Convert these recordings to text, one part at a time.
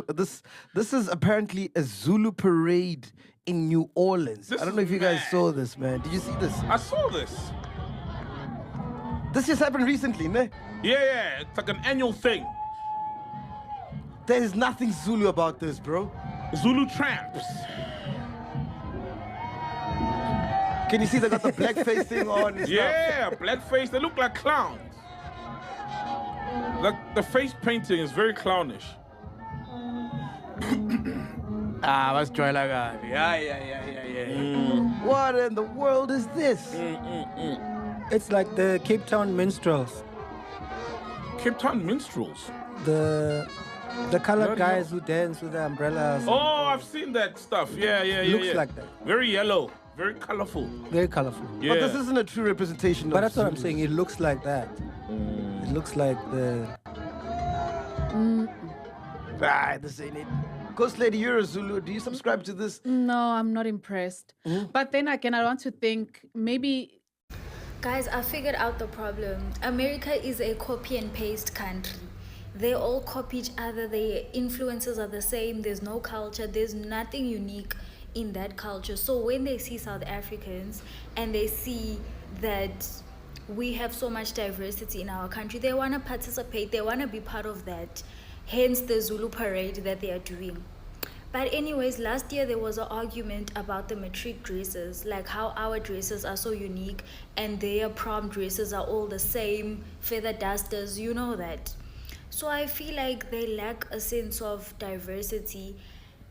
This is apparently a Zulu parade in New Orleans. This I don't is know if you guys mad. saw this, man. Did you see this? I saw this. This just happened recently, ne? Yeah, it's like an annual thing. There is nothing Zulu about this, bro. Zulu tramps. Can you see they got the blackface thing on? And Yeah, blackface. They look like clowns. Like the face painting is very clownish. What's joy like that? Yeah. What in the world is this? It's like the Cape Town minstrels. Cape Town minstrels. The colored guys who dance with the umbrellas. Oh, I've seen that stuff. Yeah. Looks like that. Very yellow, very colorful. Very colorful. Yeah. But this isn't a true representation But of that's what I'm Zulus. saying. It looks like that. It looks like the... This ain't it. Ghost Lady, you're a Zulu. Do you subscribe to this? No, I'm not impressed. But then again, I want to think maybe. Guys, I figured out the problem. America is a copy and paste country. They all copy each other. Their influences are the same. There's no culture. There's nothing unique in that culture. So when they see South Africans and they see that we have so much diversity in our country, they want to participate. They want to be part of that. Hence the Zulu parade that they are doing. But anyways, last year there was an argument about the matric dresses, like how our dresses are so unique and their prom dresses are all the same, feather dusters, you know that. So I feel like they lack a sense of diversity.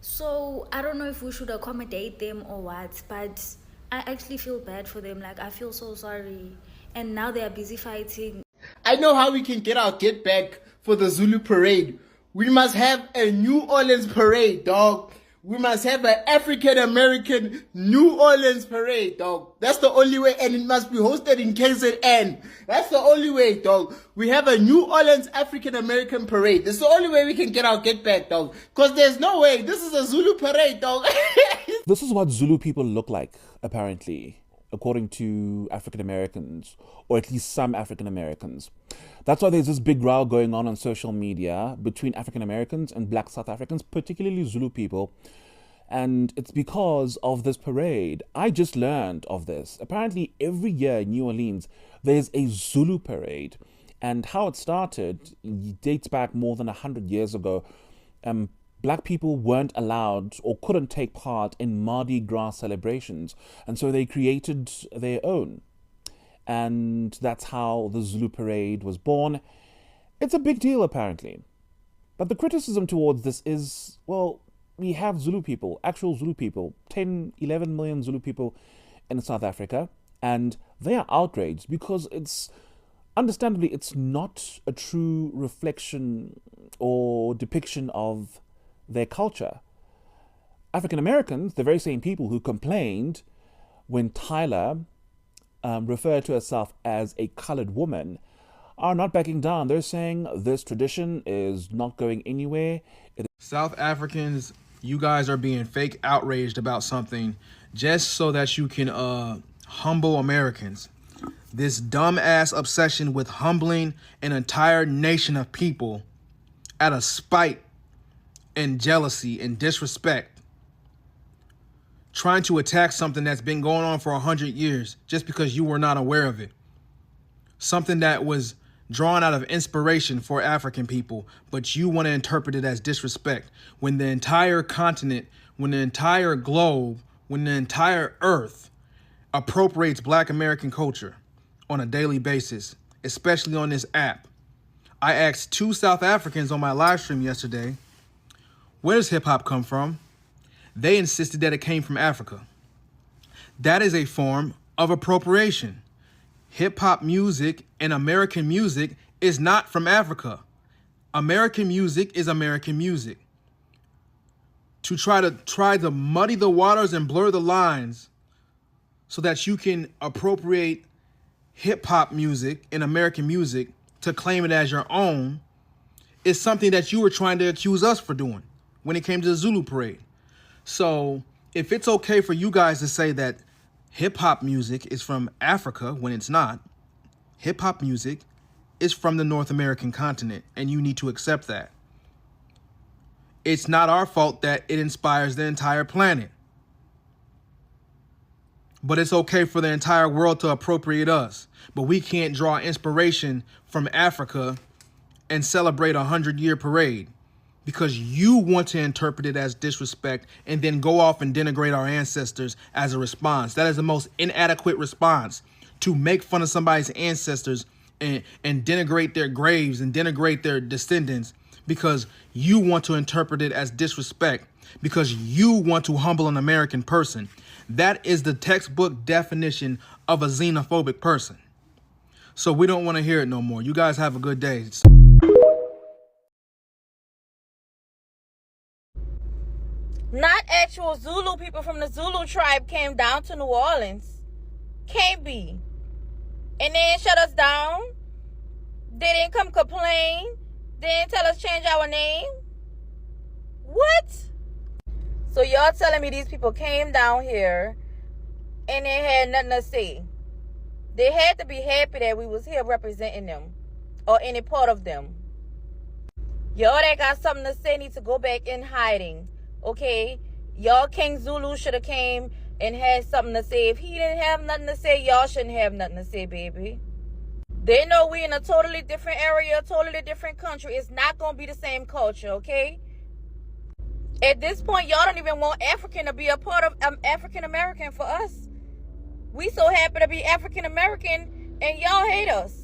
So I don't know if we should accommodate them or what, but I actually feel bad for them. Like, I feel so sorry. And now they are busy fighting. I know how we can get our get back for the Zulu parade. We must have a New Orleans parade, dog. We must have an African American New Orleans parade, dog. That's the only way, and it must be hosted in KZN. That's the only way, dog. We have a New Orleans African American parade. That's the only way we can get our get back, dog. Because there's no way. This is a Zulu parade, dog. This is what Zulu people look like, apparently, according to African Americans, or at least some African Americans. That's why there's this big row going on social media between African Americans and black South Africans, particularly Zulu people. And it's because of this parade. I just learned of this. Apparently, every year in New Orleans, there's a Zulu parade. And how it started dates back more than 100 years ago. Black people weren't allowed or couldn't take part in Mardi Gras celebrations. And so they created their own. And that's how the Zulu parade was born. It's a big deal, apparently. But the criticism towards this is, well, we have Zulu people, actual Zulu people, 10, 11 million Zulu people in South Africa, and they are outraged because understandably, it's not a true reflection or depiction of their culture. African Americans, the very same people who complained when Tyler referred to herself as a colored woman, are not backing down. They're saying this tradition is not going anywhere. South Africans, you guys are being fake outraged about something just so that you can humble Americans. This dumbass obsession with humbling an entire nation of people out of spite and jealousy and disrespect. Trying to attack something that's been going on for 100 years just because you were not aware of it. Something that was drawn out of inspiration for African people, but you want to interpret it as disrespect when the entire continent, when the entire globe, when the entire earth appropriates Black American culture on a daily basis, especially on this app. I asked 2 South Africans on my live stream yesterday, where does hip hop come from? They insisted that it came from Africa. That is a form of appropriation. Hip hop music and American music is not from Africa. American music is American music. To try to muddy the waters and blur the lines so that you can appropriate hip hop music and American music to claim it as your own is something that you were trying to accuse us for doing when it came to the Zulu parade. So if it's okay for you guys to say that hip hop music is from Africa when it's not, hip hop music is from the North American continent, and you need to accept that. It's not our fault that it inspires the entire planet. But it's okay for the entire world to appropriate us. But we can't draw inspiration from Africa and celebrate a 100-year parade because you want to interpret it as disrespect and then go off and denigrate our ancestors as a response. That is the most inadequate response, to make fun of somebody's ancestors and denigrate their graves and denigrate their descendants because you want to interpret it as disrespect, because you want to humble an American person. That is the textbook definition of a xenophobic person. So we don't want to hear it no more. You guys have a good day. Not actual Zulu people from the Zulu tribe came down to New Orleans. Can't be. And they didn't shut us down. They didn't come complain. They didn't tell us change our name. What? So y'all telling me these people came down here and they had nothing to say. They had to be happy that we was here representing them or any part of them. Y'all that got something to say need to go back in hiding. Okay, y'all King Zulu should have came and had something to say. If he didn't have nothing to say, y'all shouldn't have nothing to say, baby. They know we in a totally different area, totally different country. It's not going to be the same culture, okay? At this point, y'all don't even want African to be a part of African American for us. We so happy to be African American and y'all hate us.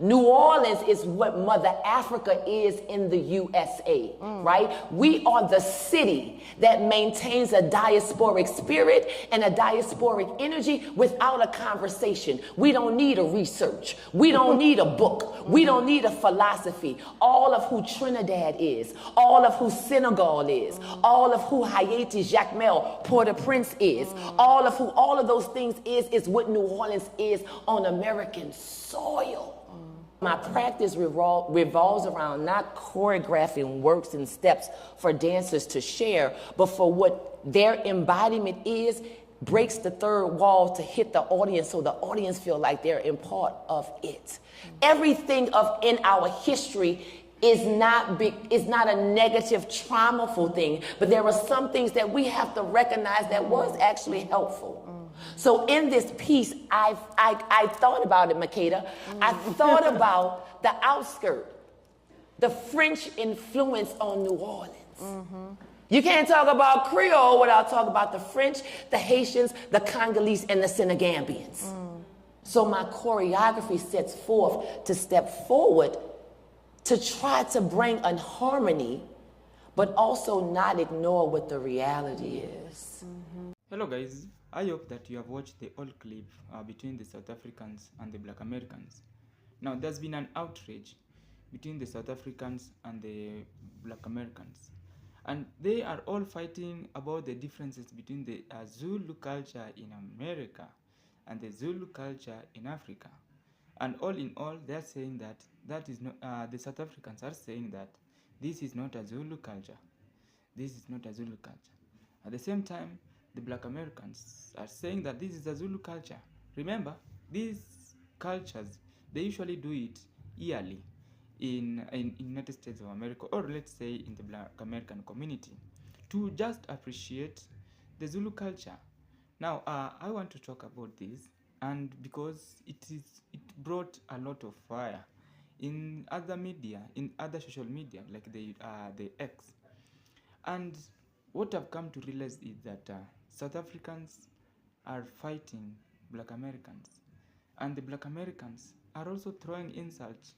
New Orleans is what Mother Africa is in the USA, right? We are the city that maintains a diasporic spirit and a diasporic energy without a conversation. We don't need a research. We don't need a book. We don't need a philosophy. All of who Trinidad is, all of who Senegal is, all of who Haiti, Jacmel, Port-au-Prince is, all of who all of those things is what New Orleans is on American soil. My practice revolves around not choreographing works and steps for dancers to share, but for what their embodiment is, breaks the third wall to hit the audience so the audience feel like they're in part of it. Everything in our history is not a negative, traumaful thing, but there are some things that we have to recognize that was actually helpful. So in this piece, I thought about it, Makeda. I thought about the outskirt, the French influence on New Orleans. You can't talk about Creole without talking about the French, the Haitians, the Congolese, and the Senegambians. So my choreography sets forth to step forward to try to bring a harmony, but also not ignore what the reality is. Hello guys, I hope that you have watched the old clip between the South Africans and the Black Americans. Now there's been an outrage between the South Africans and the Black Americans, and they are all fighting about the differences between the Zulu culture in America and the Zulu culture in Africa. And all in all, they're saying that is not, the South Africans are saying that this is not a Zulu culture. This is not a Zulu culture. At the same time, the Black Americans are saying that this is a Zulu culture. Remember, these cultures, they usually do it yearly in United States of America, or let's say in the Black American community, to just appreciate the Zulu culture. Now, I want to talk about this, and because it brought a lot of fire in other media, in other social media like the X. And what I've come to realize is that South Africans are fighting Black Americans, and the Black Americans are also throwing insults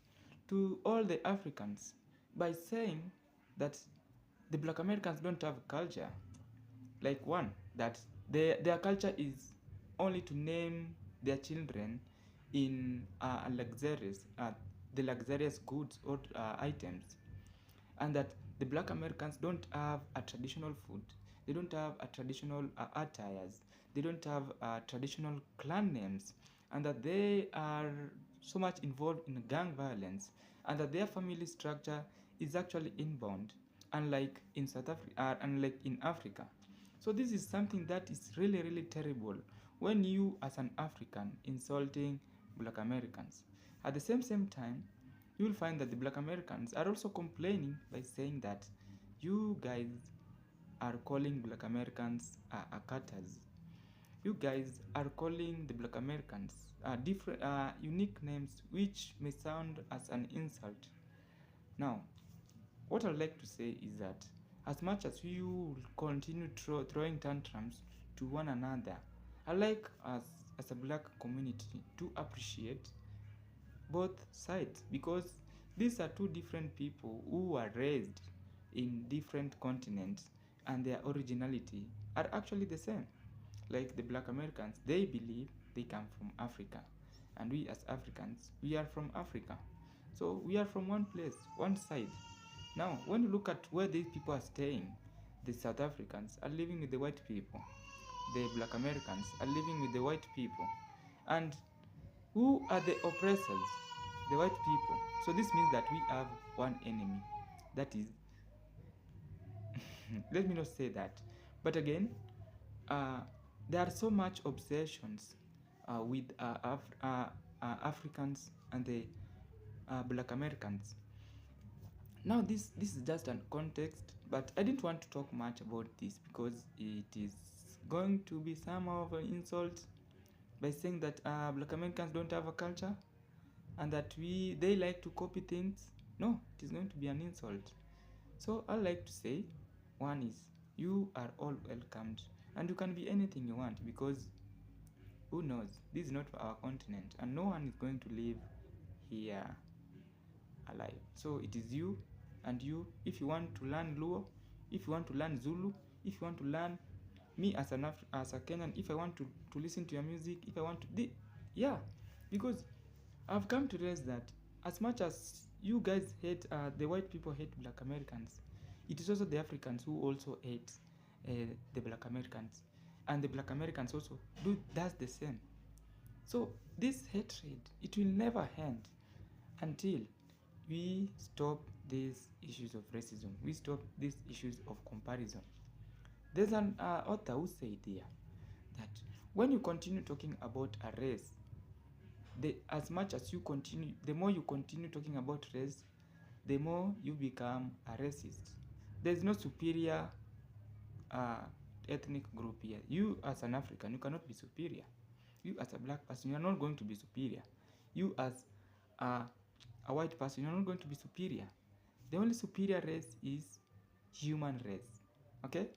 to all the Africans by saying that the Black Americans don't have culture. Like one, that their culture is only to name their children in the luxurious goods or items, and that the Black Americans don't have a traditional food, they don't have a traditional attires, they don't have traditional clan names, and that they are so much involved in gang violence, and that their family structure is actually inbound, unlike in South Africa, unlike in Africa. So this is something that is really, really terrible when you, as an African, insulting Black Americans. At the same time, you will find that the Black Americans are also complaining by saying that you guys are calling Black Americans cutters. You guys are calling the Black Americans different unique names which may sound as an insult. Now, what I'd like to say is that as much as you continue throwing tantrums to one another, I like us as a black community to appreciate both sides, because these are two different people who were raised in different continents and their originality are actually the same. Like the Black Americans, they believe they come from Africa, and we as Africans, we are from Africa. So we are from one place, one side. Now, when you look at where these people are staying, the South Africans are living with the white people, the Black Americans are living with the white people, and who are the oppressors? The white people. So this means that we have one enemy. That is, let me not say that. But again, there are so much obsessions with Africans and the Black Americans. Now this is just a context, but I didn't want to talk much about this because it is going to be some of an insult by saying that Black Americans don't have a culture and that they like to copy things. No, it is going to be an insult. So I like to say, one is, you are all welcomed and you can be anything you want, because who knows, this is not our continent and no one is going to live here alive. So it is you and you. If you want to learn Luo, if you want to learn Zulu, if you want to learn me as a Kenyan, if I want to listen to your music, if I want to yeah, because I've come to realize that as much as you guys hate the white people hate Black Americans, it is also the Africans who also hate the Black Americans, and the Black Americans also does the same. So this hatred, it will never end until we stop these issues of racism, we stop these issues of comparison. There's an author who said here that when you continue talking about a race, as much as you continue, the more you continue talking about race, the more you become a racist. There's no superior ethnic group here. You as an African, you cannot be superior. You as a black person, you are not going to be superior. You as a white person, you are not going to be superior. The only superior race is human race. Okay?